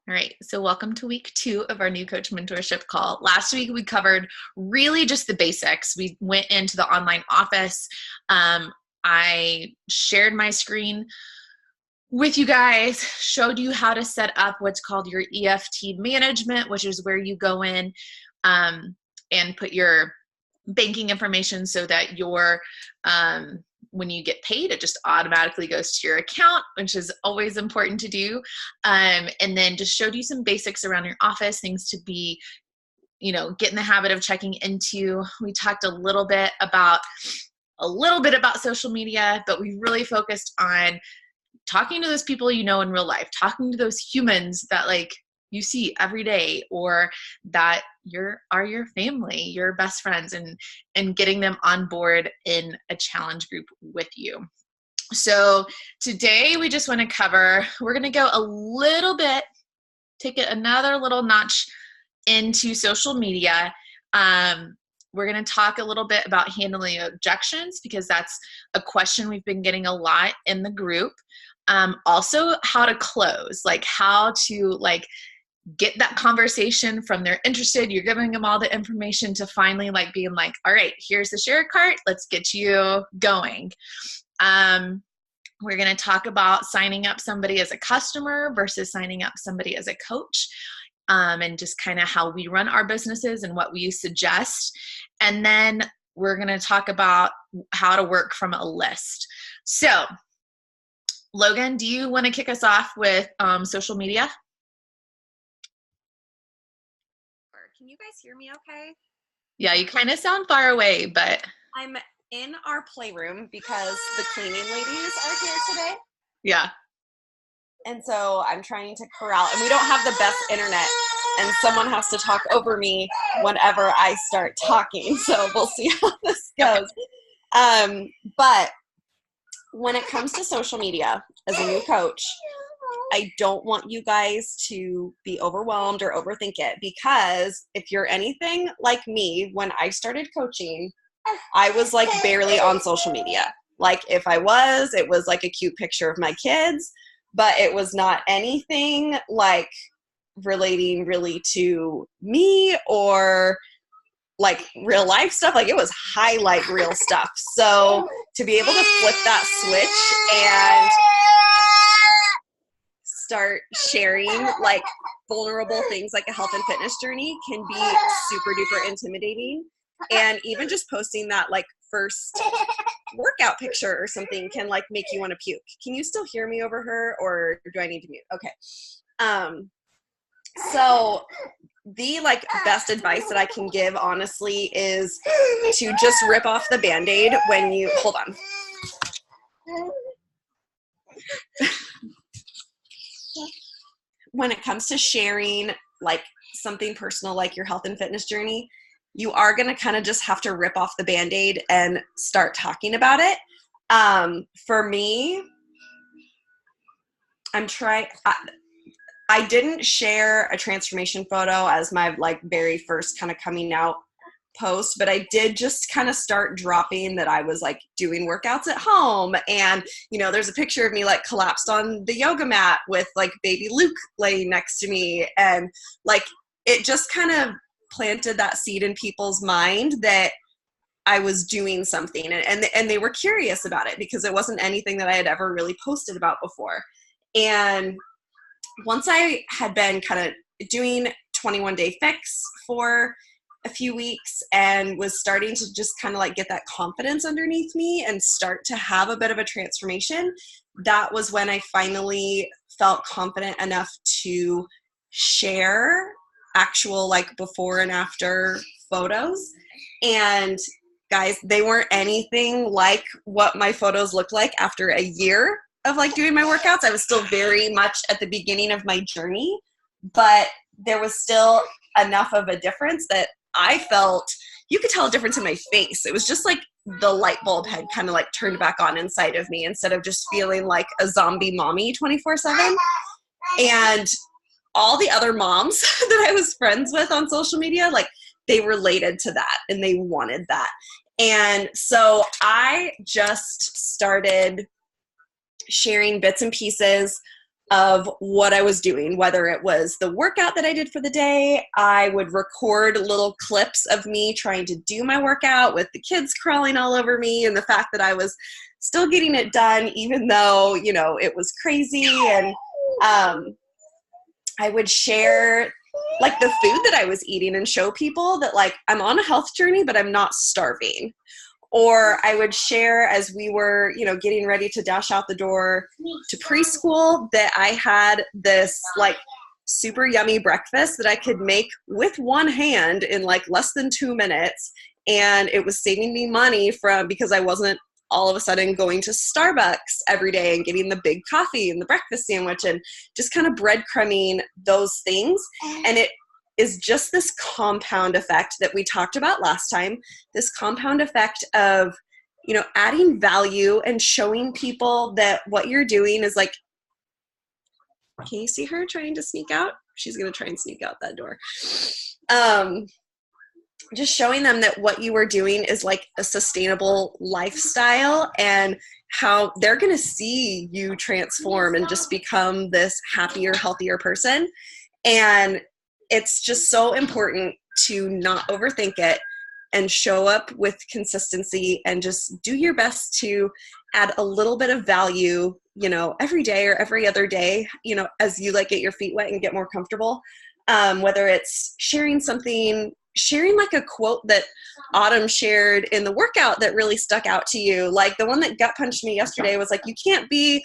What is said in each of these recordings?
All right, so welcome to week 2 of our new Coach Mentorship call. Last week we covered really just the basics. We went into the online office. I shared my screen with you guys, showed you how to set up what's called your EFT management, which is where you go in and put your banking information so that your when you get paid, it just automatically goes to your account, which is always important to do. And then just showed you some basics around your office, things to be, get in the habit of checking into. We talked a little bit about social media, but we really focused on talking to those people in real life, talking to those humans that you see every day, or that are your family, your best friends, and getting them on board in a challenge group with you. So today we just want to cover, we're going to go a little bit, take it another little notch into social media. We're going to talk a little bit about handling objections, because that's a question we've been getting a lot in the group. Also how to close, how to get that conversation from they're interested, you're giving them all the information, to finally being all right, here's the share cart, let's get you going. We're going to talk about signing up somebody as a customer versus signing up somebody as a coach, and just kind of how we run our businesses and what we suggest. And then we're going to talk about how to work from a list. So Logan, do you want to kick us off with social media? Can you guys hear me okay? Yeah, you kind of sound far away, but I'm in our playroom because the cleaning ladies are here today. Yeah. And so I'm trying to corral, and we don't have the best internet, and someone has to talk over me whenever I start talking. So we'll see how this goes. But when it comes to social media, as a new coach, I don't want you guys to be overwhelmed or overthink it, because if you're anything like me, when I started coaching, I was barely on social media. If I was, it was a cute picture of my kids, but it was not anything relating really to me or real life stuff. It was highlight reel stuff. So to be able to flip that switch and start sharing vulnerable things like a health and fitness journey can be super duper intimidating. And even just posting that first workout picture or something can make you want to puke. Can you still hear me over her, or do I need to mute? Okay. So the best advice that I can give, honestly, is to just rip off the Band-Aid when you hold on. When it comes to sharing something personal like your health and fitness journey, you are going to kind of just have to rip off the Band-Aid and start talking about it. For me, I didn't share a transformation photo as my very first kind of coming out post, but I did just kind of start dropping that I was doing workouts at home, and there's a picture of me collapsed on the yoga mat with baby Luke laying next to me, and it just kind of planted that seed in people's mind that I was doing something, and they were curious about it because it wasn't anything that I had ever really posted about before. And once I had been kind of doing 21-day fix for a few weeks and was starting to just kind of get that confidence underneath me and start to have a bit of a transformation, that was when I finally felt confident enough to share actual before and after photos. And guys, they weren't anything like what my photos looked like after a year of doing my workouts. I was still very much at the beginning of my journey, but there was still enough of a difference that I felt you could tell a difference in my face. It was just the light bulb had kind of turned back on inside of me, instead of just feeling like a zombie mommy 24/7. And all the other moms that I was friends with on social media, they related to that and they wanted that. And so I just started sharing bits and pieces of what I was doing, whether it was the workout that I did for the day. I would record little clips of me trying to do my workout with the kids crawling all over me and the fact that I was still getting it done, even though, you know, it was crazy. And I would share like the food that I was eating and show people that like I'm on a health journey, but I'm not starving. Or I would share as we were, you know, getting ready to dash out the door to preschool that I had this like super yummy breakfast that I could make with one hand in like less than 2 minutes. And it was saving me money because I wasn't all of a sudden going to Starbucks every day and getting the big coffee and the breakfast sandwich and just kind of breadcrumbing those things. And it is just this compound effect that we talked about last time, this compound effect of, you know, adding value and showing people that what you're doing is like, can you see her trying to sneak out? She's going to try and sneak out that door. Just showing them that what you are doing is like a sustainable lifestyle and how they're going to see you transform and just become this happier, healthier person. And it's just so important to not overthink it and show up with consistency and just do your best to add a little bit of value, you know, every day or every other day, you know, as you like get your feet wet and get more comfortable. Whether it's sharing something, sharing like a quote that Autumn shared in the workout that really stuck out to you. Like the one that gut punched me yesterday was like, you can't be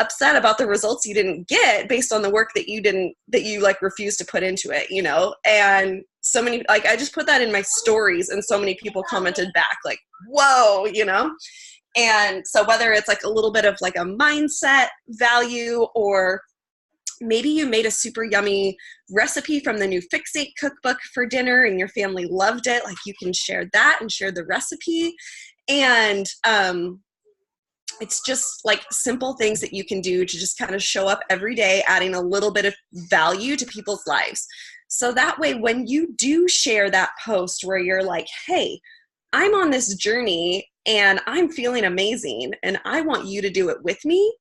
upset about the results you didn't get based on the work that you like refused to put into it, you know? And so many, like I just put that in my stories and so many people commented back like, whoa, you know? And so whether it's like a little bit of like a mindset value, or maybe you made a super yummy recipe from the new Fixate cookbook for dinner and your family loved it, like you can share that and share the recipe. And, it's just like simple things that you can do to just kind of show up every day, adding a little bit of value to people's lives. So that way, when you do share that post where you're like, hey, I'm on this journey and I'm feeling amazing and I want you to do it with me,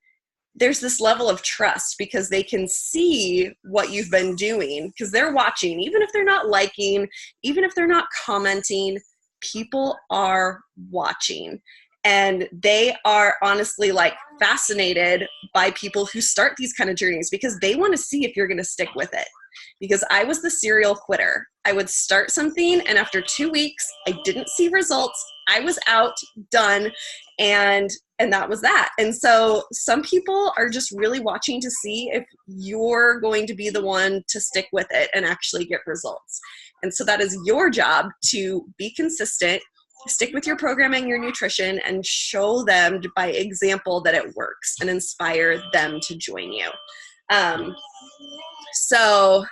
there's this level of trust because they can see what you've been doing because they're watching, even if they're not liking, even if they're not commenting, people are watching. And they are honestly like fascinated by people who start these kind of journeys because they want to see if you're going to stick with it. Because I was the serial quitter. I would start something and after 2 weeks, I didn't see results. I was out, done, and that was that. And so some people are just really watching to see if you're going to be the one to stick with it and actually get results. And so that is your job to be consistent, stick with your programming, your nutrition, and show them by example that it works and inspire them to join you. So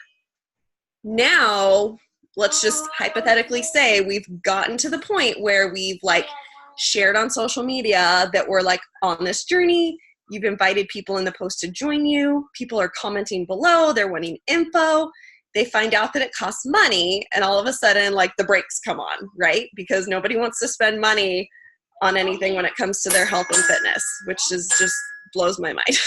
now let's just hypothetically say we've gotten to the point where we've like shared on social media that we're like on this journey. You've invited people in the post to join you. People are commenting below. They're wanting info. They find out that it costs money and all of a sudden like the brakes come on, right? Because nobody wants to spend money on anything when it comes to their health and fitness, which is just blows my mind.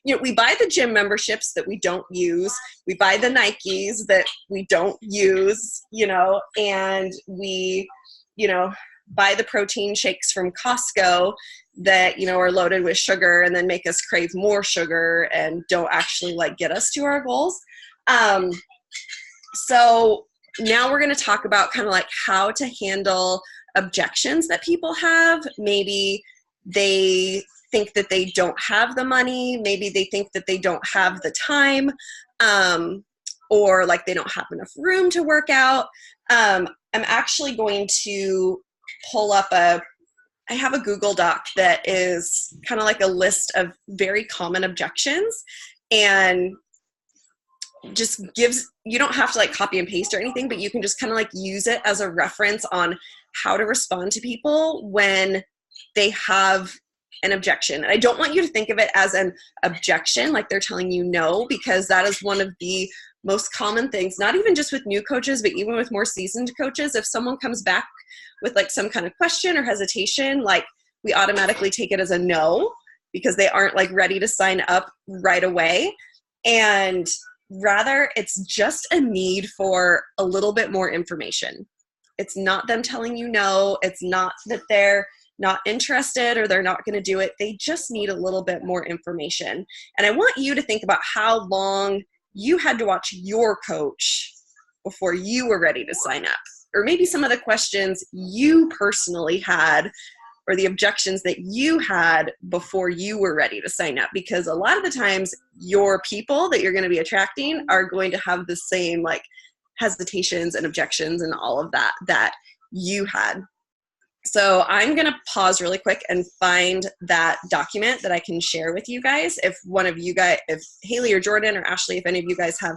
You know, we buy the gym memberships that we don't use. We buy the Nikes that we don't use, you know, and we, you know, buy the protein shakes from Costco that, you know, are loaded with sugar and then make us crave more sugar and don't actually like get us to our goals. So now we're going to talk about kind of like how to handle objections that people have. Maybe they think that they don't have the money. Maybe they think that they don't have the time, or like they don't have enough room to work out. I'm actually going to pull up I have a Google Doc that is kind of like a list of very common objections and just gives, you don't have to like copy and paste or anything, but you can just kind of like use it as a reference on how to respond to people when they have an objection. And I don't want you to think of it as an objection, like they're telling you no, because that is one of the most common things, not even just with new coaches, but even with more seasoned coaches. If someone comes back with like some kind of question or hesitation, like we automatically take it as a no. because they aren't like ready to sign up right away. And rather, it's just a need for a little bit more information. It's not them telling you no. It's not that they're not interested or they're not going to do it. They just need a little bit more information. And I want you to think about how long you had to watch your coach before you were ready to sign up. Or maybe some of the questions you personally had or the objections that you had before you were ready to sign up. Because a lot of the times your people that you're going to be attracting are going to have the same like hesitations and objections and all of that you had. So I'm going to pause really quick and find that document that I can share with you guys. If one of you guys, if Haley or Jordan or Ashley, if any of you guys have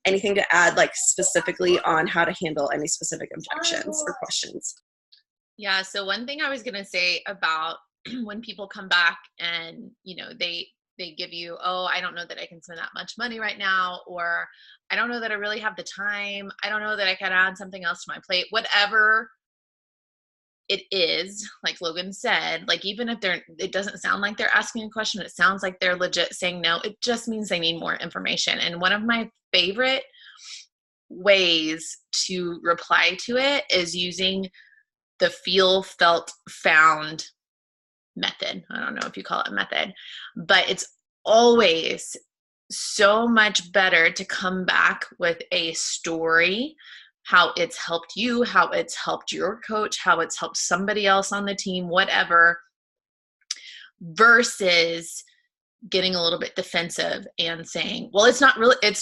anything to add, like specifically on how to handle any specific objections or questions. Yeah. So one thing I was going to say about when people come back and, you know, they give you, oh, I don't know that I can spend that much money right now, or I don't know that I really have the time. I don't know that I can add something else to my plate, whatever it is, like Logan said, like even if it doesn't sound like they're asking a question, it sounds like they're legit saying no, it just means they need more information. And one of my favorite ways to reply to it is using the feel, felt, found method. I don't know if you call it a method, but it's always so much better to come back with a story, how it's helped you, how it's helped your coach, how it's helped somebody else on the team, whatever, versus getting a little bit defensive and saying, well, it's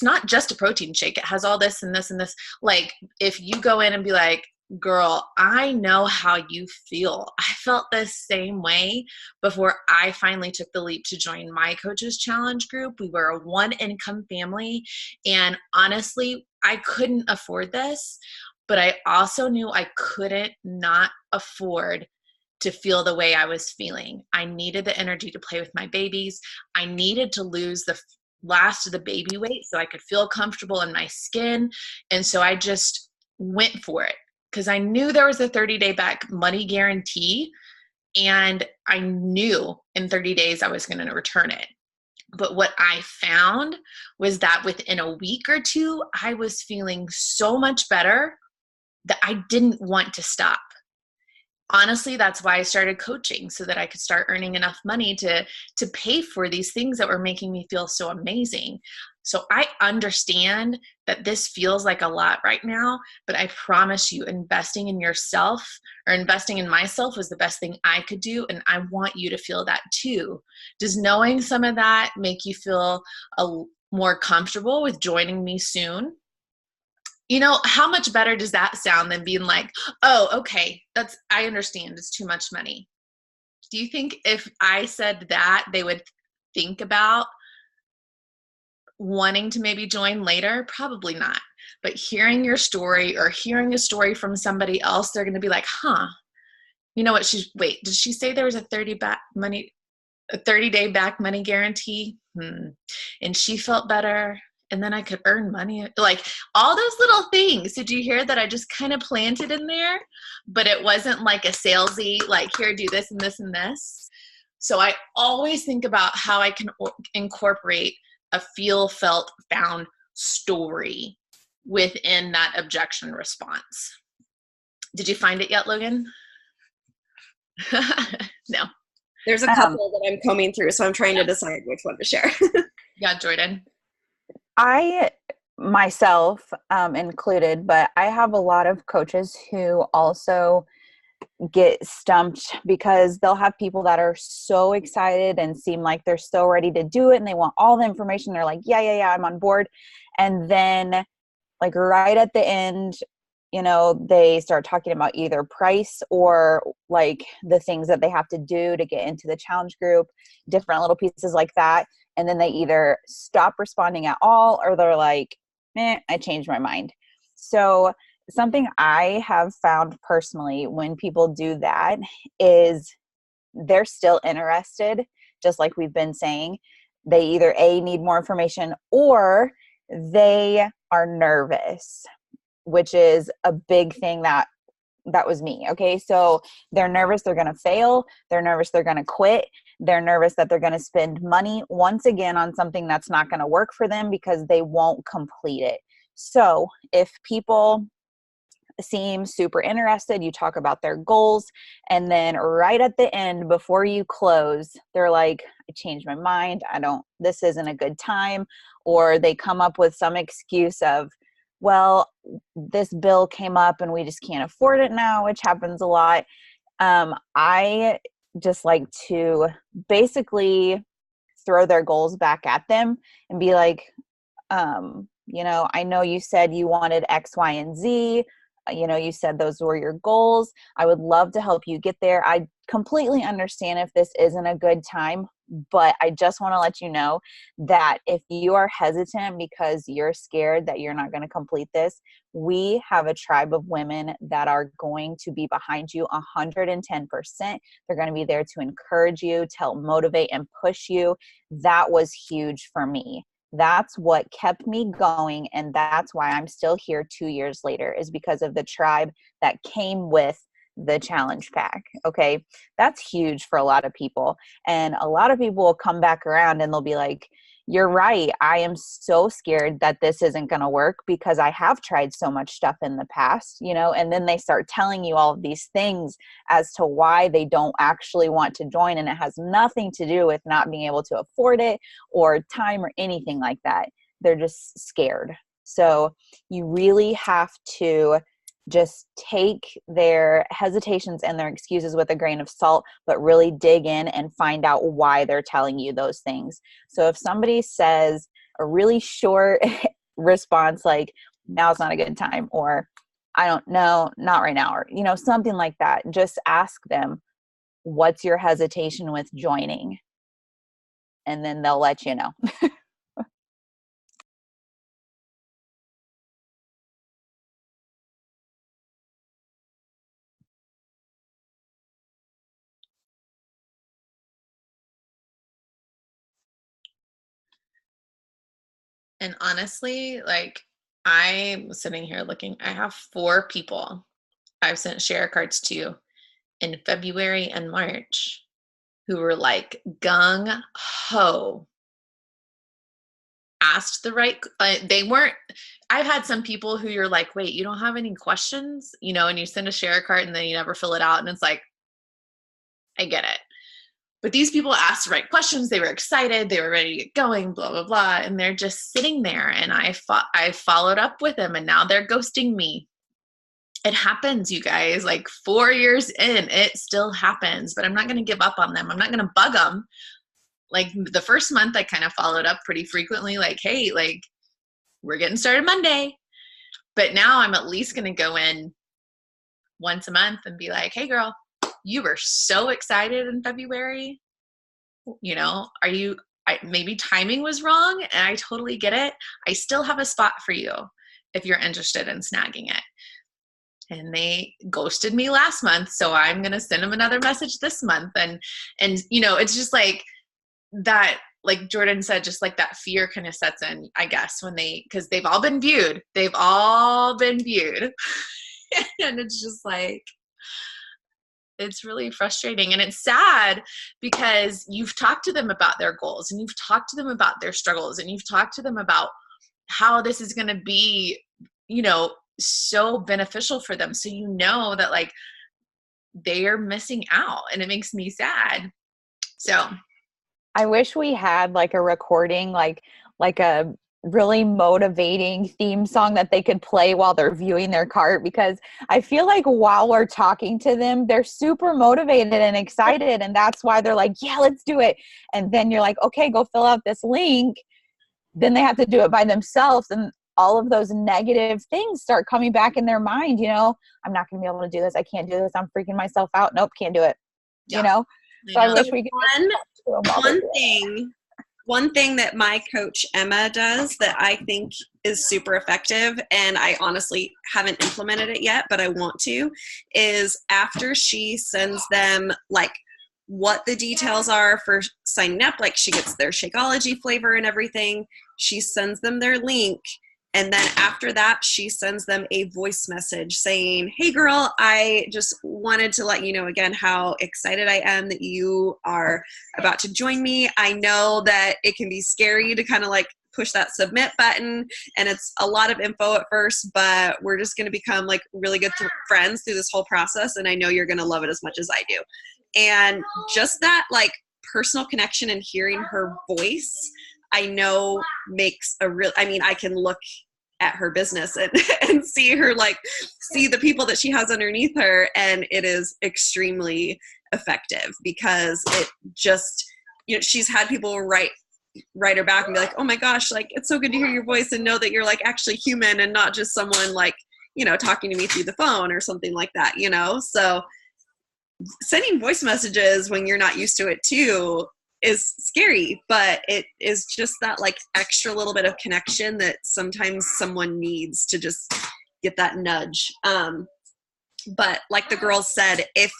not just a protein shake. It has all this and this and this. Like if you go in and be like, girl, I know how you feel. I felt the same way before I finally took the leap to join my coach's challenge group. We were a one income family. And honestly, I couldn't afford this, but I also knew I couldn't not afford to feel the way I was feeling. I needed the energy to play with my babies. I needed to lose the last of the baby weight so I could feel comfortable in my skin. And so I just went for it because I knew there was a 30-day back money guarantee. And I knew in 30 days I was going to return it. But what I found was that within a week or two, I was feeling so much better that I didn't want to stop. Honestly, that's why I started coaching, so that I could start earning enough money to pay for these things that were making me feel so amazing. So I understand that this feels like a lot right now, but I promise you, investing in yourself or investing in myself was the best thing I could do. And I want you to feel that too. Does knowing some of that make you feel more comfortable with joining me soon? You know, how much better does that sound than being like, oh, okay, I understand, it's too much money. Do you think if I said that, they would think about wanting to maybe join later? Probably not. But hearing your story or hearing a story from somebody else, they're going to be like, huh, you know what? Wait, did she say there was a 30-day back money guarantee? And she felt better. And then I could earn money, like all those little things. Did you hear that I just kind of planted in there? But it wasn't like a salesy, like here, do this and this and this. So I always think about how I can incorporate a feel, felt, found story within that objection response. Did you find it yet, Logan? No. There's a couple that I'm combing through, so I'm trying to decide which one to share. Yeah, Jordan. I myself included, but I have a lot of coaches who also get stumped because they'll have people that are so excited and seem like they're so ready to do it and they want all the information. They're like, yeah, I'm on board. And then like right at the end, you know, they start talking about either price or like the things that they have to do to get into the challenge group, different little pieces like that. And then they either stop responding at all or they're like, I changed my mind. So something I have found personally when people do that is they're still interested, just like we've been saying. They either need more information or they are nervous, which is a big thing that was me. Okay. So they're nervous they're going to fail. They're nervous they're going to quit. They're nervous that they're going to spend money once again on something that's not going to work for them because they won't complete it. So if people seem super interested, you talk about their goals, and then right at the end before you close, they're like, I changed my mind, this isn't a good time, or they come up with some excuse of, well, this bill came up and we just can't afford it now, which happens a lot. I just like to basically throw their goals back at them and be like, I know you said you wanted X, Y, and Z. You said those were your goals. I would love to help you get there. I completely understand if this isn't a good time, but I just want to let you know that if you are hesitant because you're scared that you're not going to complete this, we have a tribe of women that are going to be behind you 110%. They're going to be there to encourage you, to help motivate and push you. That was huge for me. That's what kept me going, and that's why I'm still here 2 years later, is because of the tribe that came with the challenge pack. Okay, that's huge for a lot of people, and a lot of people will come back around and they'll be like, you're right, I am so scared that this isn't going to work because I have tried so much stuff in the past, and then they start telling you all of these things as to why they don't actually want to join, and it has nothing to do with not being able to afford it or time or anything like that. They're just scared. So you really have to just take their hesitations and their excuses with a grain of salt, but really dig in and find out why they're telling you those things. So if somebody says a really short response like, now's not a good time, or I don't know, not right now, or, something like that, just ask them, what's your hesitation with joining? And then they'll let you know. And honestly, I'm sitting here looking, I have 4 people I've sent share cards to in February and March who were like gung ho, asked the right, they weren't, I've had some people who you're like, wait, you don't have any questions, and you send a share card and then you never fill it out. And it's like, I get it. But these people asked the right questions. They were excited. They were ready to get going, blah, blah, blah. And they're just sitting there. And I followed up with them, and now they're ghosting me. It happens, you guys. 4 years in, it still happens. But I'm not going to give up on them. I'm not going to bug them. The first month, I kind of followed up pretty frequently. Hey, we're getting started Monday. But now I'm at least going to go in once a month and be like, hey, girl, you were so excited in February. Are you, maybe timing was wrong, and I totally get it. I still have a spot for you if you're interested in snagging it. And they ghosted me last month, so I'm going to send them another message this month. And it's just that, like Jordan said, just that fear kind of sets in, I guess, because they've all been viewed. And it's just it's really frustrating, and it's sad because you've talked to them about their goals, and you've talked to them about their struggles, and you've talked to them about how this is going to be, so beneficial for them. So that they are missing out, and it makes me sad. So I wish we had a recording, like a really motivating theme song that they could play while they're viewing their cart, because I feel like while we're talking to them, they're super motivated and excited, and that's why they're like, yeah, let's do it. And then you're like, okay, go fill out this link. Then they have to do it by themselves, and all of those negative things start coming back in their mind. I'm not going to be able to do this. I can't do this. I'm freaking myself out. Nope, can't do it. Yeah. So I wish we could. One thing that my coach Emma does that I think is super effective, and I honestly haven't implemented it yet, but I want to, is after she sends them what the details are for signing up, she gets their Shakeology flavor and everything, she sends them their link, And then after that, she sends them a voice message saying, hey girl, I just wanted to let you know again how excited I am that you are about to join me. I know that it can be scary to kind of like push that submit button, and it's a lot of info at first, but we're just going to become like really good friends through this whole process. And I know you're going to love it as much as I do. And just that like personal connection and hearing her voice, I know makes a real, I mean, I can look at her business and see her, like, see the people that she has underneath her. And it is extremely effective because it just, you know, she's had people write her back and be like, oh my gosh, like, it's so good to hear your voice and know that you're like actually human and not just someone like, you know, talking to me through the phone or something like that, you know? So sending voice messages when you're not used to it too is scary, but it is just that like extra little bit of connection that sometimes someone needs to just get that nudge. But like the girls said, if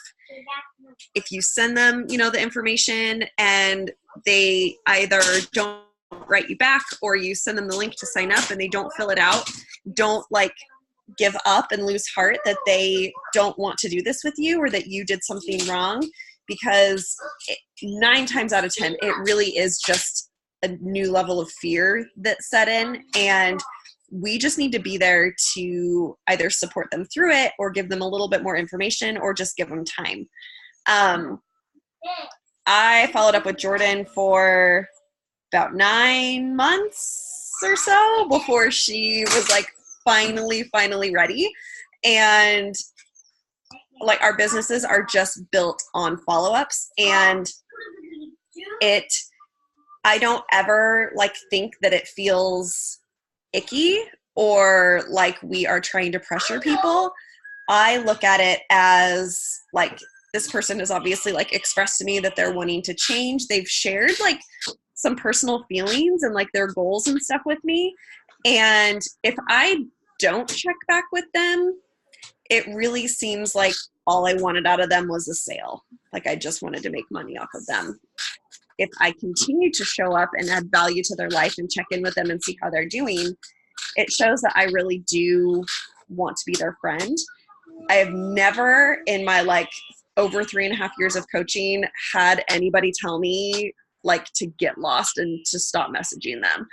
you send them, you know, the information and they either don't write you back or you send them the link to sign up and they don't fill it out, don't like give up and lose heart that they don't want to do this with you or that you did something wrong, because 9 times out of 10, it really is just a new level of fear that set in. And we just need to be there to either support them through it or give them a little bit more information or just give them time. I followed up with Jordan for about 9 months or so before she was like finally ready. And like our businesses are just built on follow-ups, and I don't ever like think that it feels icky or like we are trying to pressure people. I look at it as like, this person has obviously like expressed to me that they're wanting to change. They've shared like some personal feelings and like their goals and stuff with me. And if I don't check back with them, it really seems like all I wanted out of them was a sale. Like I just wanted to make money off of them. If I continue to show up and add value to their life and check in with them and see how they're doing, it shows that I really do want to be their friend. I have never in my like over 3.5 years of coaching had anybody tell me like to get lost and to stop messaging them.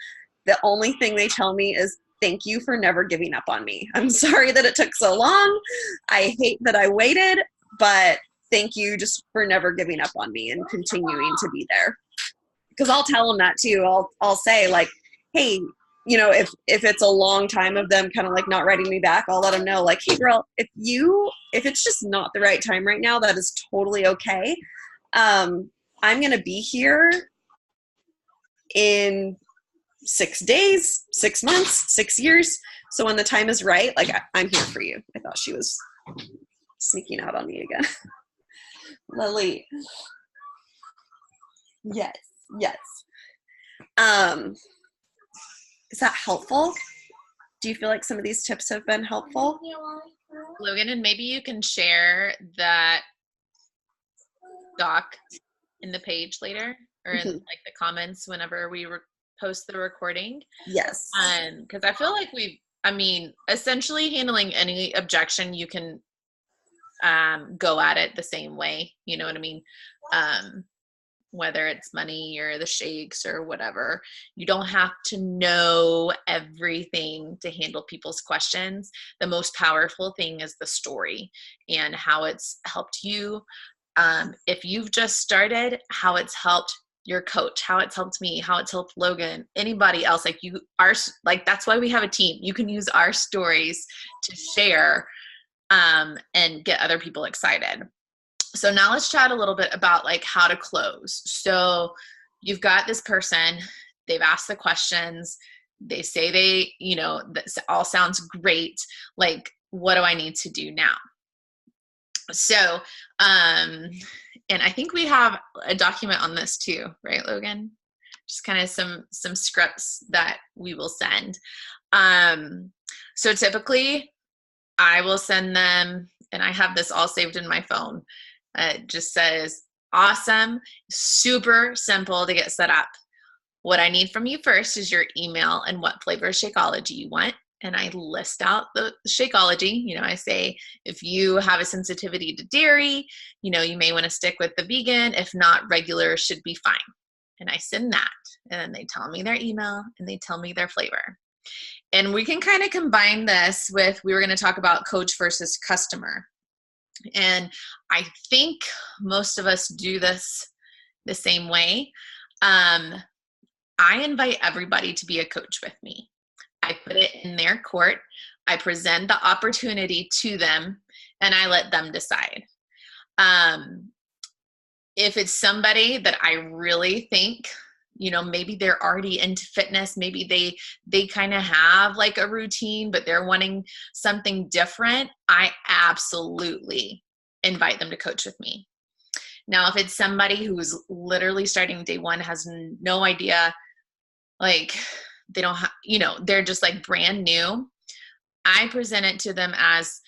The only thing they tell me is, thank you for never giving up on me. I'm sorry that it took so long. I hate that I waited, but thank you just for never giving up on me and continuing to be there. Because I'll tell them that too. I'll say like, hey, you know, if it's a long time of them kind of like not writing me back, I'll let them know like, hey girl, if it's just not the right time right now, that is totally okay. I'm going to be here in 6 days, 6 months, 6 years. So when the time is right, like I'm here for you. I thought she was sneaking out on me again. Lily. Yes. Is that helpful? Do you feel like some of these tips have been helpful? Logan, and maybe you can share that doc in the page later or in like the comments whenever we post the recording. Yes. Because I feel like essentially handling any objection, you can go at it the same way. You know what I mean? Whether it's money or the shakes or whatever, you don't have to know everything to handle people's questions. The most powerful thing is the story and how it's helped you. If you've just started, how it's helped your coach, how it's helped me, how it's helped Logan, anybody else. That's why we have a team. You can use our stories to share and get other people excited. So now let's chat a little bit about like how to close. So you've got this person, they've asked the questions, they say this all sounds great. Like, what do I need to do now? So, and I think we have a document on this too, right, Logan? Just kind of some scripts that we will send. So typically I will send them, and I have this all saved in my phone. It just says, awesome, super simple to get set up. what I need from you first is your email and what flavor of Shakeology you want. And I list out the Shakeology. I say, if you have a sensitivity to dairy, you may want to stick with the vegan. If not, regular should be fine. And I send that. And then they tell me their email and they tell me their flavor. And we can kind of combine this with, we were going to talk about coach versus customer. And I think most of us do this the same way. I invite everybody to be a coach with me. I put it in their court. I present the opportunity to them, and I let them decide. If it's somebody that I really think, maybe they're already into fitness, maybe they kind of have like a routine, but they're wanting something different, I absolutely invite them to coach with me. Now, if it's somebody who's literally starting day one, has no idea, like they don't have, they're just like brand new, I present it to them as,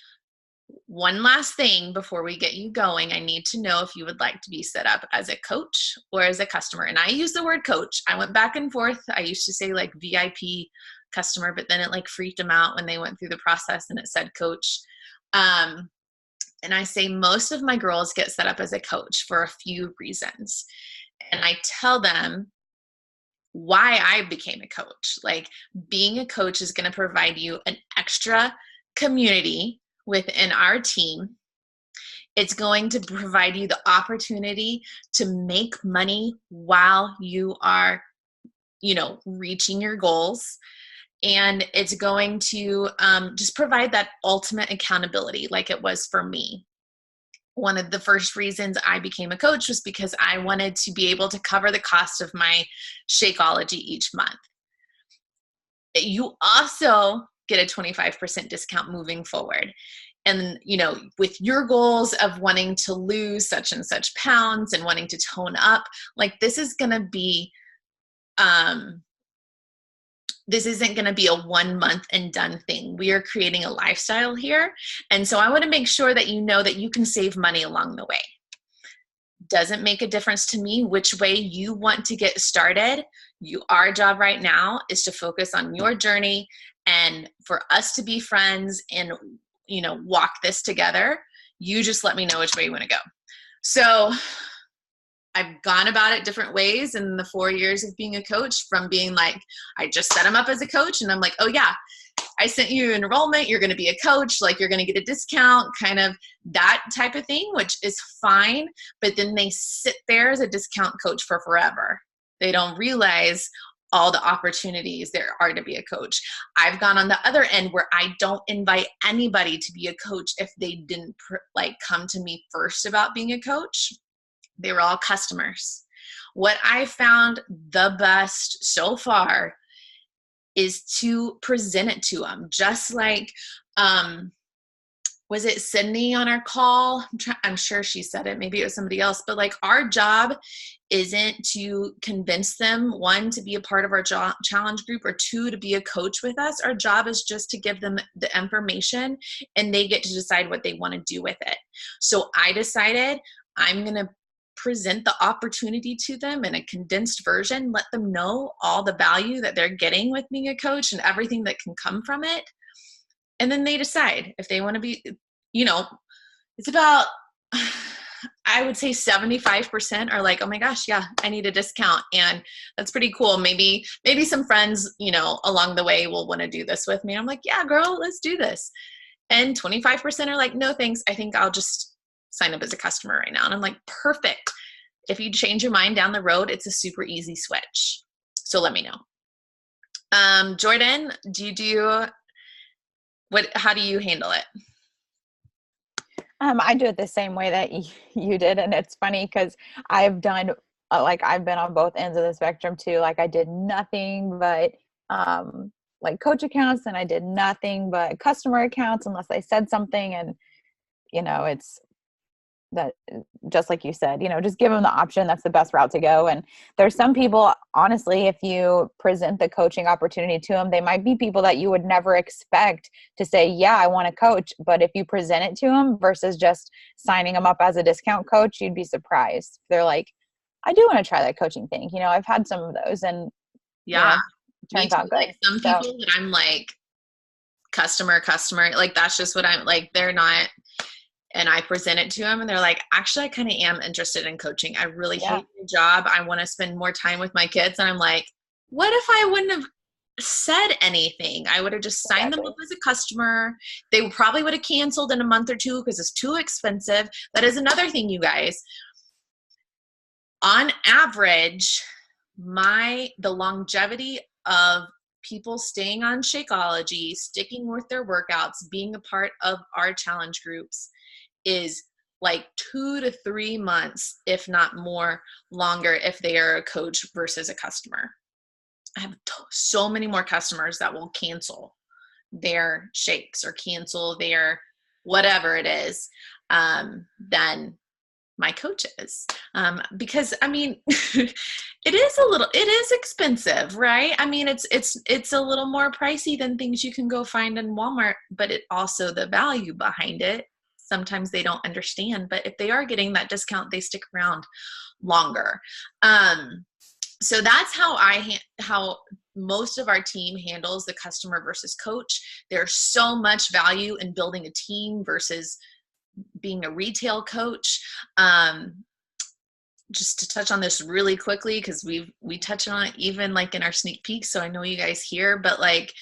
one last thing before we get you going, I need to know if you would like to be set up as a coach or as a customer. And I use the word coach. I went back and forth. I used to say like VIP customer, but then it like freaked them out when they went through the process and it said coach. And I say most of my girls get set up as a coach for a few reasons. And I tell them why I became a coach. Like, being a coach is going to provide you an extra community within our team. It's going to provide you the opportunity to make money while you are, reaching your goals. And it's going to just provide that ultimate accountability like it was for me. One of the first reasons I became a coach was because I wanted to be able to cover the cost of my Shakeology each month. You also get a 25% discount moving forward. And, with your goals of wanting to lose such and such pounds and wanting to tone up, like this is going to be, this isn't going to be a 1 month and done thing. We are creating a lifestyle here. And so I want to make sure that you know that you can save money along the way. Doesn't make a difference to me which way you want to get started. Our job right now is to focus on your journey and for us to be friends and, walk this together. You just let me know which way you want to go. So I've gone about it different ways in the 4 years of being a coach, from being like, I just set them up as a coach. And I'm like, oh yeah, I sent you enrollment. You're going to be a coach. Like, you're going to get a discount, kind of that type of thing, which is fine. But then they sit there as a discount coach for forever. They don't realize all the opportunities there are to be a coach. I've gone on the other end where I don't invite anybody to be a coach if they didn't come to me first about being a coach. They were all customers. What I found the best so far is to present it to them. Just like, was it Sydney on our call? I'm sure she said it. Maybe it was somebody else. But like, our job isn't to convince them, one, to be a part of our challenge group, or two, to be a coach with us. Our job is just to give them the information and they get to decide what they want to do with it. So I decided I'm going to present the opportunity to them in a condensed version, let them know all the value that they're getting with being a coach and everything that can come from it. And then they decide if they want to be, it's about, I would say 75% are like, oh my gosh, yeah, I need a discount. And that's pretty cool. Maybe some friends, along the way will want to do this with me. I'm like, yeah, girl, let's do this. And 25% are like, no, thanks. I think I'll just sign up as a customer right now. And I'm like, perfect. If you change your mind down the road, it's a super easy switch. So let me know. Jordan, how do you handle it? I do it the same way that you did. And it's funny because I've done, I've been on both ends of the spectrum too. Like, I did nothing but, coach accounts, and I did nothing but customer accounts unless I said something. And, it's that, just like you said, just give them the option. That's the best route to go. And there's some people, honestly, if you present the coaching opportunity to them, they might be people that you would never expect to say, yeah, I want to coach. But if you present it to them versus just signing them up as a discount coach, you'd be surprised. They're like, I do want to try that coaching thing. I've had some of those, and Yeah. Turns out good. Like some people that I'm like, customer, like that's just what I'm like, they're not, and I present it to them and they're like, actually, I kind of am interested in coaching. I really hate my job. I want to spend more time with my kids. And I'm like, what if I wouldn't have said anything? I would have just signed them up as a customer. They probably would have canceled in a month or two because it's too expensive. That is another thing, you guys. On average, the longevity of people staying on Shakeology, sticking with their workouts, being a part of our challenge groups is like 2 to 3 months, if not more longer, if they are a coach versus a customer. I have so many more customers that will cancel their shakes or cancel their whatever it is than my coaches. Because I mean, it is expensive, right? I mean, it's a little more pricey than things you can go find in Walmart, but it also the value behind it. Sometimes they don't understand, but if they are getting that discount, they stick around longer. So that's how most of our team handles the customer versus coach. There's so much value in building a team versus being a retail coach. Just to touch on this really quickly, because we touch on it even like in our sneak peeks, so I know you guys hear, but like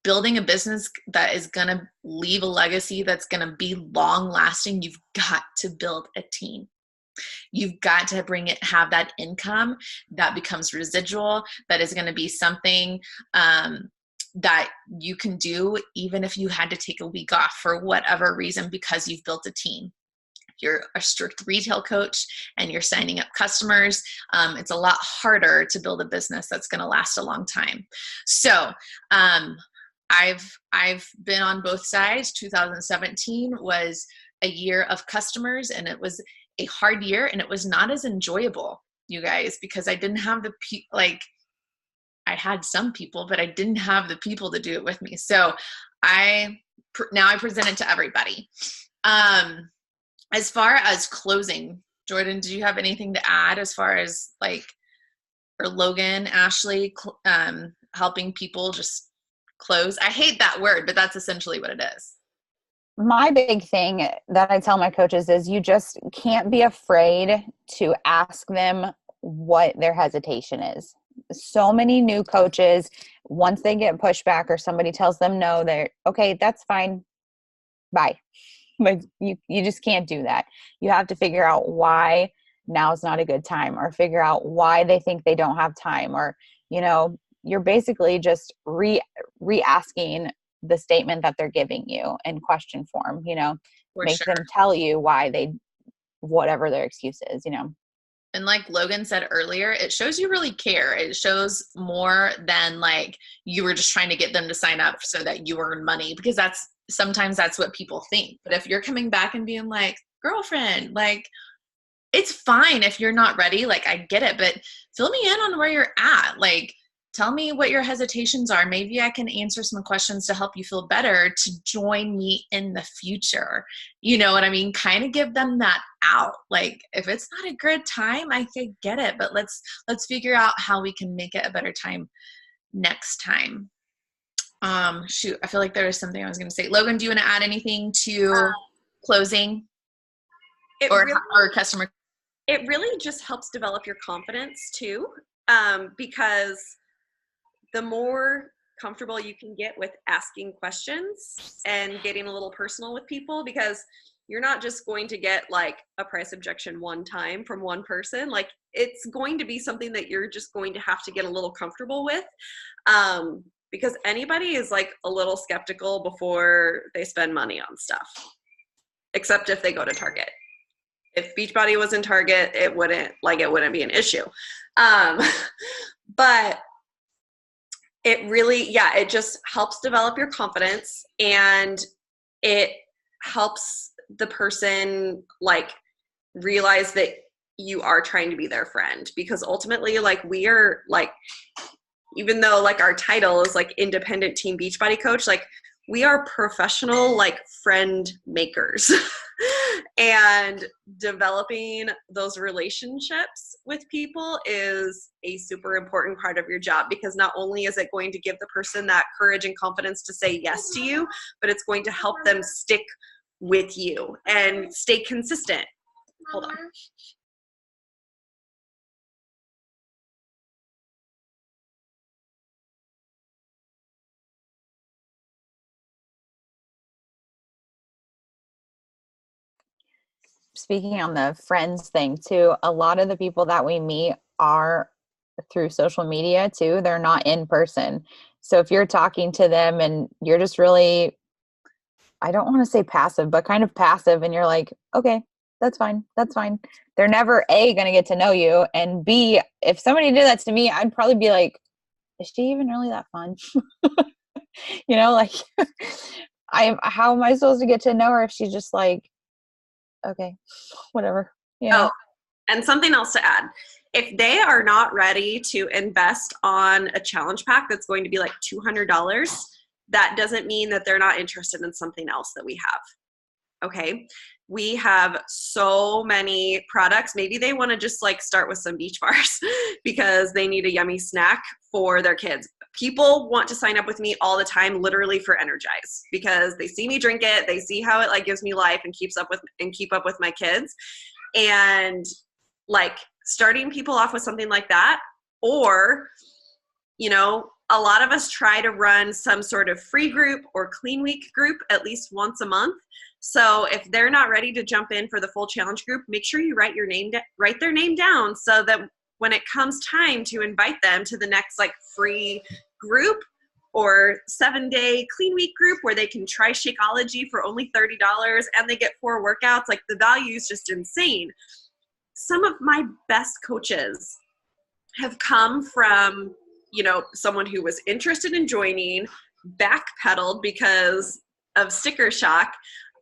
building a business that is going to leave a legacy that's going to be long lasting, you've got to build a team. You've got to have that income that becomes residual, that is going to be something that you can do even if you had to take a week off for whatever reason, because you've built a team. If you're a strict retail coach and you're signing up customers, it's a lot harder to build a business that's going to last a long time. So I've been on both sides. 2017 was a year of customers, and it was a hard year, and it was not as enjoyable, you guys, because I didn't have I had some people, but I didn't have the people to do it with me. So now I present it to everybody. As far as closing, Jordan, do you have anything to add as far as or Logan, Ashley, helping people just close? I hate that word, but that's essentially what it is. My big thing that I tell my coaches is you just can't be afraid to ask them what their hesitation is. So many new coaches, once they get pushback or somebody tells them no, they're okay, that's fine. Bye. But you just can't do that. You have to figure out why now's not a good time, or figure out why they think they don't have time, or, you're basically just re-asking the statement that they're giving you in question form, make them tell you why whatever their excuse is, And like Logan said earlier, it shows you really care. It shows more than you were just trying to get them to sign up so that you earn money, because sometimes that's what people think. But if you're coming back and being like, girlfriend, it's fine if you're not ready. I get it, but fill me in on where you're at. Tell me what your hesitations are. Maybe I can answer some questions to help you feel better to join me in the future. You know what I mean? Kind of give them that out. If it's not a good time, I could get it, but let's figure out how we can make it a better time next time. Shoot, I feel like there was something I was going to say. Logan, do you want to add anything to closing or customer? It really just helps develop your confidence too, because the more comfortable you can get with asking questions and getting a little personal with people, because you're not just going to get a price objection one time from one person. It's going to be something that you're just going to have to get a little comfortable with, because anybody is a little skeptical before they spend money on stuff, except if they go to Target. If Beachbody was in Target, it wouldn't be an issue. But it really, it just helps develop your confidence, and it helps the person realize that you are trying to be their friend, because ultimately we are even though our title is independent team Beachbody coach, we are professional, like, friend makers. And developing those relationships with people is a super important part of your job, because not only is it going to give the person that courage and confidence to say yes to you, but it's going to help them stick with you and stay consistent. Hold on. Speaking on the friends thing too, a lot of the people that we meet are through social media too. They're not in person. So if you're talking to them and you're just really, I don't want to say passive, but kind of passive, and you're like, okay, that's fine. That's fine. They're never A, going to get to know you. And B, if somebody did that to me, I'd probably be like, is she even really that fun? Like how am I supposed to get to know her if she's just like, okay, whatever. Oh, and something else to add. If they are not ready to invest on a challenge pack that's going to be like $200, that doesn't mean that they're not interested in something else that we have. Okay. We have so many products. Maybe they want to just like start with some beach bars because they need a yummy snack for their kids. People want to sign up with me all the time, literally for Energize, because they see me drink it. They see how it like gives me life and keep up with my kids. And like starting people off with something like that, or, a lot of us try to run some sort of free group or clean week group at least once a month. So if they're not ready to jump in for the full challenge group, make sure you write their name down so that when it comes time to invite them to the next like free group or 7-day clean week group where they can try Shakeology for only $30 and they get 4 workouts, like the value is just insane. Some of my best coaches have come from, someone who was interested in joining, backpedaled because of sticker shock.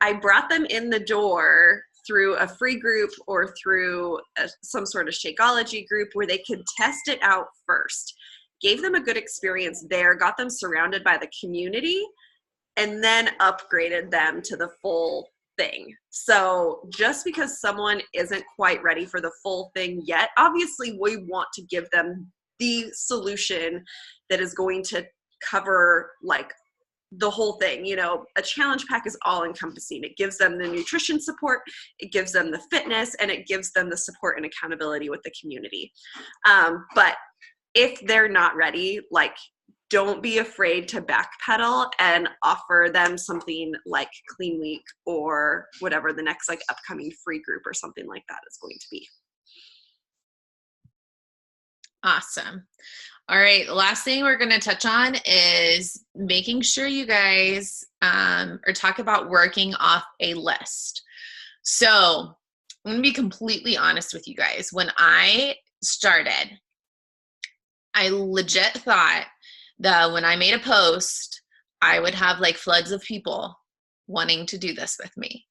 I brought them in the door through a free group or through some sort of Shakeology group where they could test it out first. Gave them a good experience there, got them surrounded by the community, and then upgraded them to the full thing. So just because someone isn't quite ready for the full thing yet, obviously we want to give them the solution that is going to cover like the whole thing. A challenge pack is all encompassing. It gives them the nutrition support, it gives them the fitness, and it gives them the support and accountability with the community. But if they're not ready, like, don't be afraid to backpedal and offer them something like Clean Week or whatever the next like upcoming free group or something like that is going to be. Awesome. All right. The last thing we're going to touch on is making sure you guys or talk about working off a list. So I'm going to be completely honest with you guys. When I started, I legit thought that when I made a post, I would have like floods of people wanting to do this with me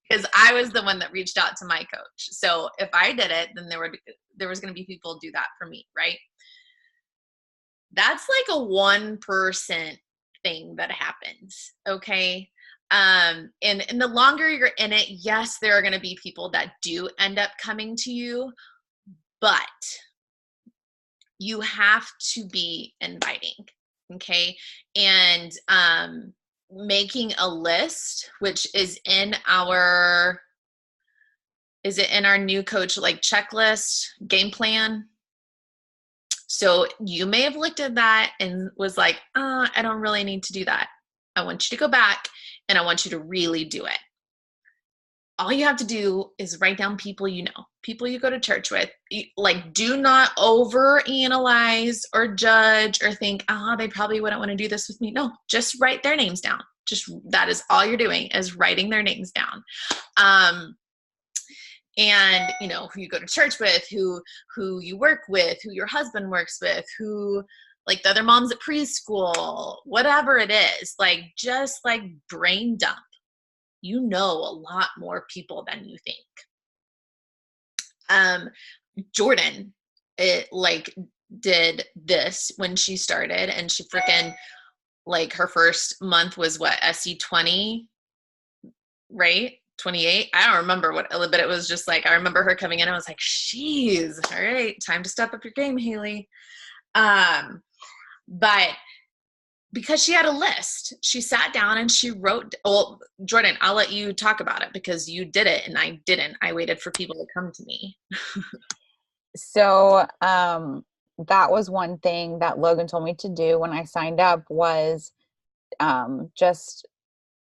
because I was the one that reached out to my coach. So if I did it, then there was going to be people do that for me, right? That's like a 1% thing that happens, okay? And the longer you're in it, yes, there are going to be people that do end up coming to you, but you have to be inviting, okay? And making a list, which is in our new coach like checklist game plan? So you may have looked at that and was like, I don't really need to do that. I want you to go back and I want you to really do it. All you have to do is write down people you know, people you go to church with. Like, do not overanalyze or judge or think, they probably wouldn't want to do this with me. No, just write their names down. That is all you're doing, is writing their names down. And who you go to church with, who you work with, who your husband works with, who like the other moms at preschool, whatever it is, like just like brain dump. You know a lot more people than you think. Jordan, did this when she started, and she freaking like her first month was what, SC20, right? 28. I don't remember what, but it was just like, I remember her coming in. I was like, she's all right. Time to step up your game, Haley. But because she had a list, she sat down and she wrote, well, Jordan, I'll let you talk about it because you did it and I didn't. I waited for people to come to me. So, that was one thing that Logan told me to do when I signed up was, just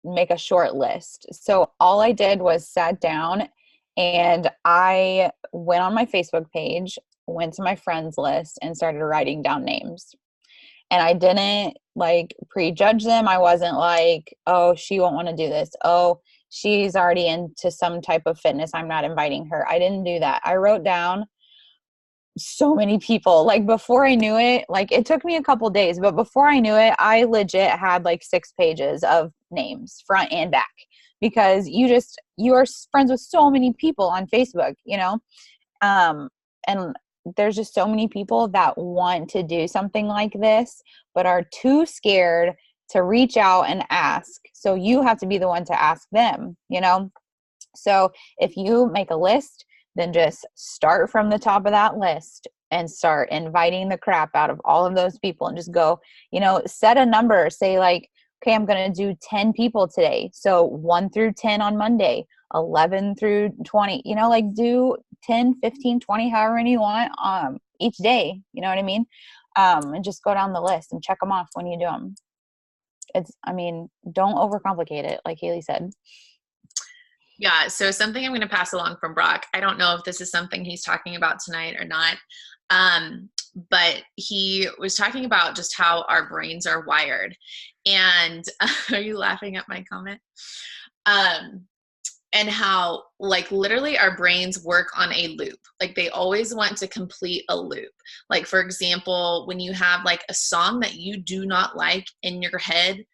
make a short list. So all I did was sat down and I went on my Facebook page, went to my friends list and started writing down names. And I didn't like prejudge them. I wasn't like, oh, she won't want to do this. Oh, she's already into some type of fitness, I'm not inviting her. I didn't do that. I wrote down so many people. Like before I knew it, like it took me a couple days, but before I knew it, I legit had like 6 pages of names front and back because you are friends with so many people on Facebook, you know? And there's just so many people that want to do something like this, but are too scared to reach out and ask. So you have to be the one to ask them, you know? So if you make a list, then just start from the top of that list and start inviting the crap out of all of those people and just go, you know, set a number, say like, okay, I'm going to do 10 people today. So 1 through 10 on Monday, 11 through 20, you know, like do 10, 15, 20, however many you want, each day, you know what I mean? And just go down the list and check them off when you do them. Don't overcomplicate it. Like Haley said. Yeah. So something I'm going to pass along from Brock. I don't know if this is something he's talking about tonight or not. But he was talking about just how our brains are wired. And are you laughing at my comment? And how like literally our brains work on a loop. Like they always want to complete a loop. Like for example, when you have like a song that you do not like in your head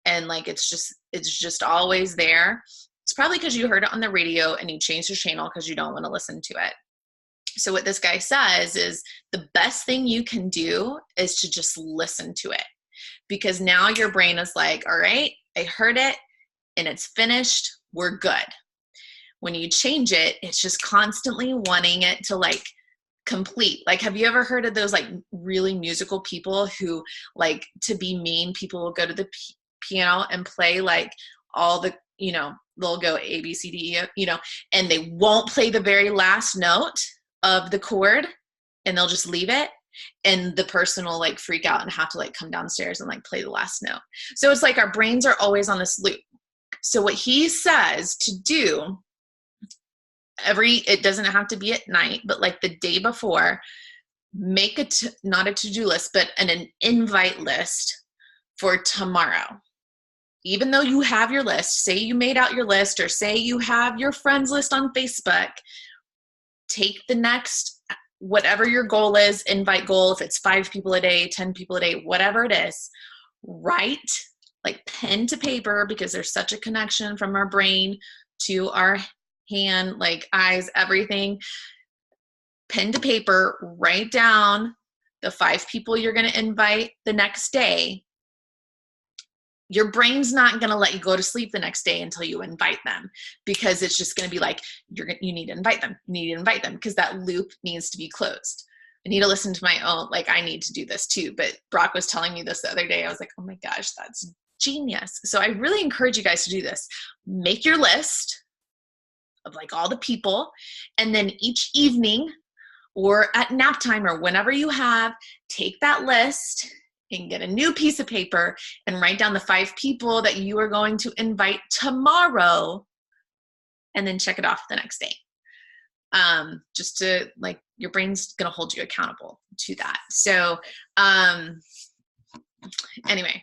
and like it's just always there, it's probably because you heard it on the radio and you changed the channel because you don't want to listen to it. So what this guy says is the best thing you can do is to just listen to it, because now your brain is like, all right, I heard it and it's finished. We're good. When you change it, it's just constantly wanting it to like complete. Like, have you ever heard of those like really musical people who like, to be mean, people will go to the piano and play like all the, you know, they'll go A, B, C, D, E, you know, and they won't play the very last note of the chord and they'll just leave it. And the person will like freak out and have to like come downstairs and like play the last note. So it's like our brains are always on this loop. So what he says to do it doesn't have to be at night, but like the day before, make not a to-do list, but an invite list for tomorrow. Even though you have your list, say you made out your list or say you have your friends list on Facebook, take the next, whatever your goal is, invite goal, if it's 5 people a day, 10 people a day, whatever it is, write like pen to paper, because there's such a connection from our brain to our hand, like eyes, everything. Pen to paper, write down the 5 people you're going to invite the next day. Your brain's not going to let you go to sleep the next day until you invite them, because it's just going to be like, you need to invite them. You need to invite them, because that loop needs to be closed. I need to listen to my own, like I need to do this too. But Brock was telling me this the other day. I was like, oh my gosh, that's genius. So I really encourage you guys to do this. Make your list of like all the people, and then each evening or at nap time or whenever you have, take that list and get a new piece of paper and write down the 5 people that you are going to invite tomorrow, and then check it off the next day. Just to like, your brain's going to hold you accountable to that. So, anyway,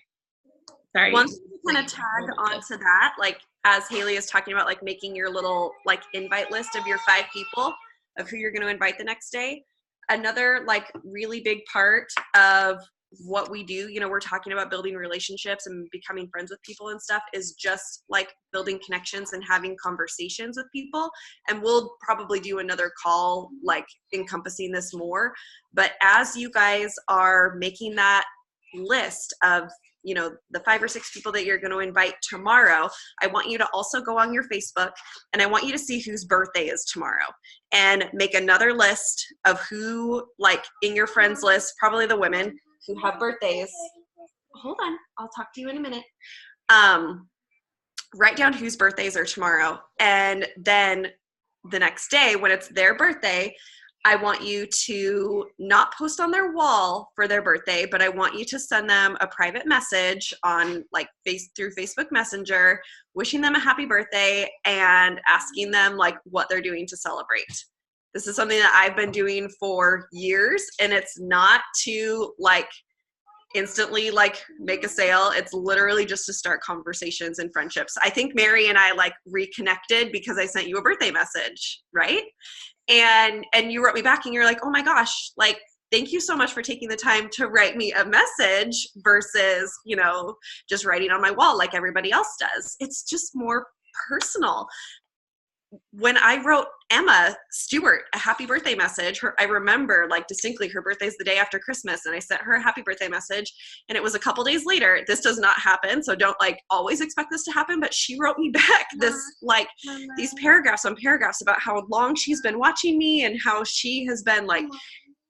sorry. One thing to kind of tag onto that, like as Haley is talking about, like making your little like invite list of your 5 people of who you're going to invite the next day. Another like really big part of what we do, you know, we're talking about building relationships and becoming friends with people and stuff, is just like building connections and having conversations with people. And we'll probably do another call like encompassing this more. But as you guys are making that list of the 5 or 6 people that you're going to invite tomorrow, I want you to also go on your Facebook and I want you to see whose birthday is tomorrow and make another list of who, like in your friends list, probably the women who have birthdays. Hold on, I'll talk to you in a minute. Write down whose birthdays are tomorrow. And then the next day when it's their birthday, I want you to not post on their wall for their birthday, but I want you to send them a private message on like through Facebook Messenger, wishing them a happy birthday and asking them like what they're doing to celebrate. This is something that I've been doing for years, and it's not to like instantly like make a sale. It's literally just to start conversations and friendships. I think Mary and I like reconnected because I sent you a birthday message, right? And you wrote me back and you're like, oh my gosh, like, thank you so much for taking the time to write me a message versus, just writing on my wall like everybody else does. It's just more personal. When I wrote Emma Stewart a happy birthday message, I remember like distinctly her birthday's the day after Christmas, and I sent her a happy birthday message, and it was a couple days later. This does not happen, so don't like always expect this to happen, but she wrote me back this like these paragraphs on paragraphs about how long she's been watching me and how she has been like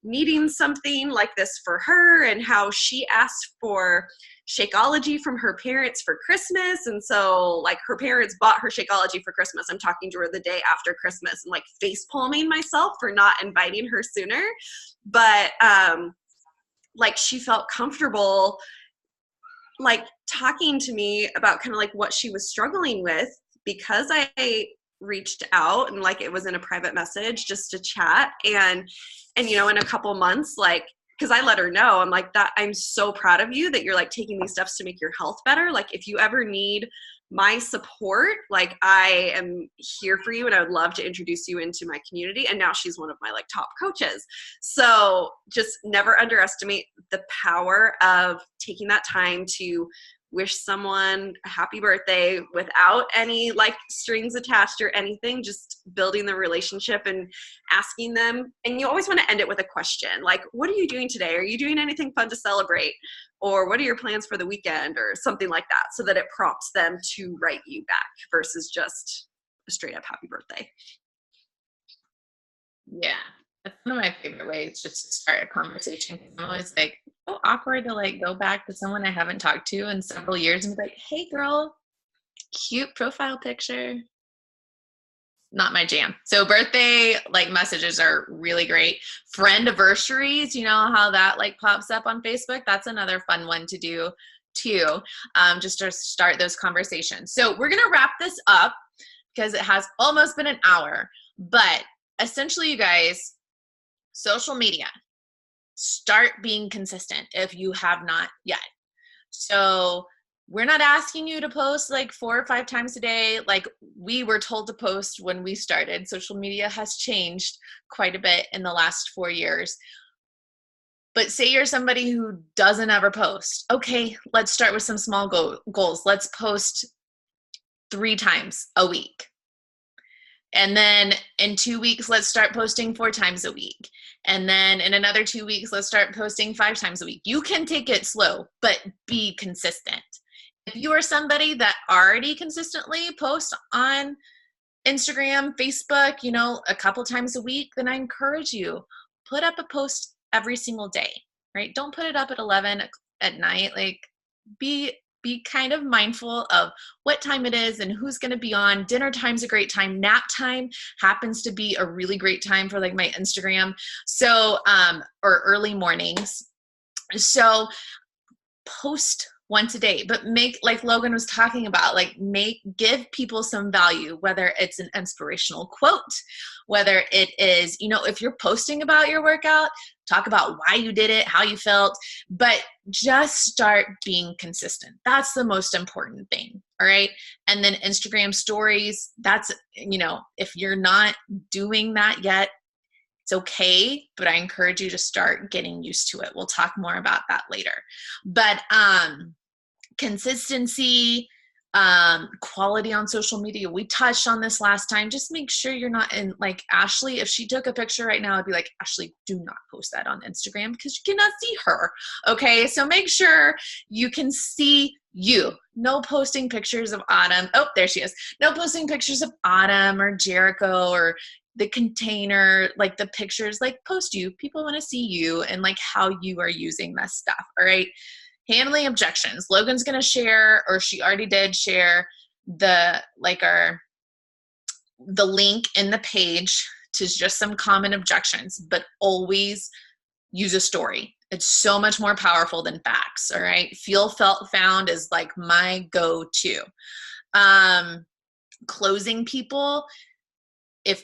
needing something like this for her, and how she asked for Shakeology from her parents for Christmas. And so like her parents bought her Shakeology for Christmas. I'm talking to her the day after Christmas and like face palming myself for not inviting her sooner. But like she felt comfortable like talking to me about kind of like what she was struggling with, because I reached out and like it was in a private message just to chat. And in a couple months, like, because I let her know, I'm like, that I'm so proud of you that you're like taking these steps to make your health better. Like if you ever need my support, like I am here for you and I would love to introduce you into my community. And now she's one of my like top coaches. So just never underestimate the power of taking that time to wish someone a happy birthday without any like strings attached or anything, just building the relationship and asking them. And you always want to end it with a question, like, what are you doing today? Are you doing anything fun to celebrate? Or what are your plans for the weekend, or something like that, so that it prompts them to write you back versus just a straight up happy birthday. Yeah. That's one of my favorite ways, just to start a conversation. I'm always like, so awkward to like go back to someone I haven't talked to in several years and be like, hey girl, cute profile picture. Not my jam. So birthday like messages are really great. Friend anniversaries, you know how that like pops up on Facebook? That's another fun one to do too, just to start those conversations. So we're going to wrap this up because it has almost been an hour. But essentially, you guys, social media, start being consistent if you have not yet. So we're not asking you to post like 4 or 5 times a day like we were told to post when we started. Social media has changed quite a bit in the last 4 years. But say you're somebody who doesn't ever post. Okay, let's start with some small goals. Let's post 3 times a week. And then in 2 weeks, let's start posting 4 times a week. And then in another 2 weeks, let's start posting 5 times a week. You can take it slow, but be consistent. If you are somebody that already consistently posts on Instagram, Facebook, a couple times a week, then I encourage you, put up a post every single day, right? Don't put it up at 11 at night. Like be kind of mindful of what time it is and who's going to be on. Dinner time's a great time. Nap time happens to be a really great time for like my Instagram. So, or early mornings. So post once a day, but make, like Logan was talking about, like give people some value, whether it's an inspirational quote, whether it is, if you're posting about your workout, talk about why you did it, how you felt, but just start being consistent. That's the most important thing. All right. And then Instagram stories, that's, if you're not doing that yet, it's okay, but I encourage you to start getting used to it. We'll talk more about that later. But consistency, Quality on social media. We touched on this last time. Just make sure you're not in, like Ashley, if she took a picture right now, I'd be like, Ashley, do not post that on Instagram because you cannot see her. Okay. So make sure you can see you. No posting pictures of Autumn. Oh, there she is. No posting pictures of Autumn or Jericho or the container, like the pictures, like post you. People want to see you and like how you are using this stuff. All right. Handling objections. Logan's going to share, or she already did share, the link in the page to just some common objections, but always use a story. It's so much more powerful than facts. All right. Feel, felt, found is like my go-to. Closing people, if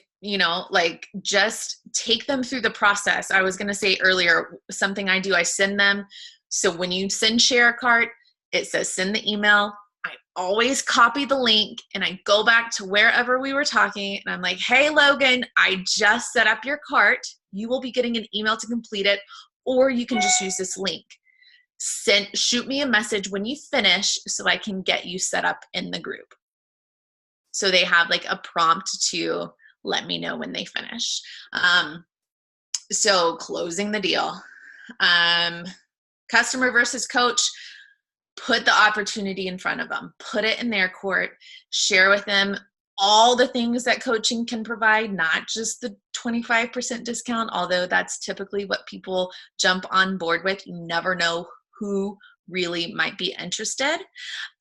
like just take them through the process. I was going to say earlier, something I do, I send them. So when you send share a cart, it says send the email. I always copy the link and I go back to wherever we were talking and I'm like, hey, Logan, I just set up your cart. You will be getting an email to complete it, or you can just use this link. Shoot me a message when you finish so I can get you set up in the group. So they have like a prompt to let me know when they finish. So closing the deal. Customer versus coach, put the opportunity in front of them. Put it in their court. Share with them all the things that coaching can provide, not just the 25% discount, although that's typically what people jump on board with. You never know who really might be interested.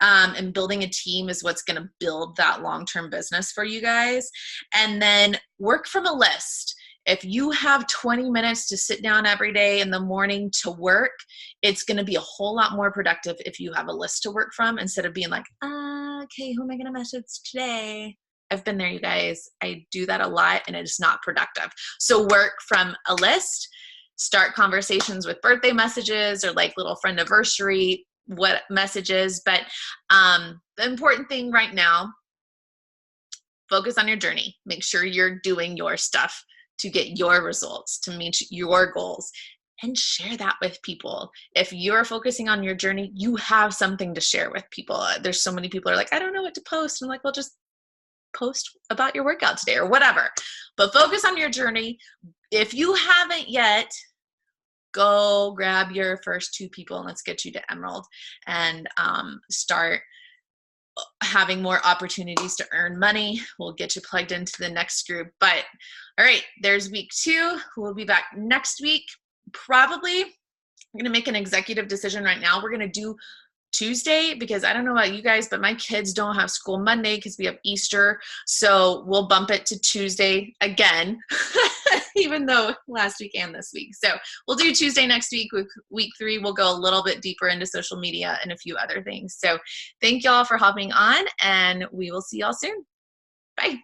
And building a team is what's going to build that long-term business for you guys. And then work from a list. If you have 20 minutes to sit down every day in the morning to work, it's going to be a whole lot more productive if you have a list to work from instead of being like, okay, who am I going to message today? I've been there, you guys. I do that a lot and it's not productive. So work from a list. Start conversations with birthday messages or like little friend anniversary messages. But the important thing right now, focus on your journey. Make sure you're doing your stuff to get your results, to meet your goals, and share that with people. If you're focusing on your journey, you have something to share with people. There's so many people are like, I don't know what to post. I'm like, well, just post about your workout today or whatever. But focus on your journey. If you haven't yet, go grab your first 2 people and let's get you to Emerald and start having more opportunities to earn money. We'll get you plugged into the next group. But all right, there's week 2. We'll be back next week. Probably I'm going to make an executive decision right now. We're going to do Tuesday because I don't know about you guys, but my kids don't have school Monday because we have Easter. So we'll bump it to Tuesday again, even though last week and this week. So we'll do Tuesday next week. With week 3, we'll go a little bit deeper into social media and a few other things. So thank y'all for hopping on and we will see y'all soon. Bye.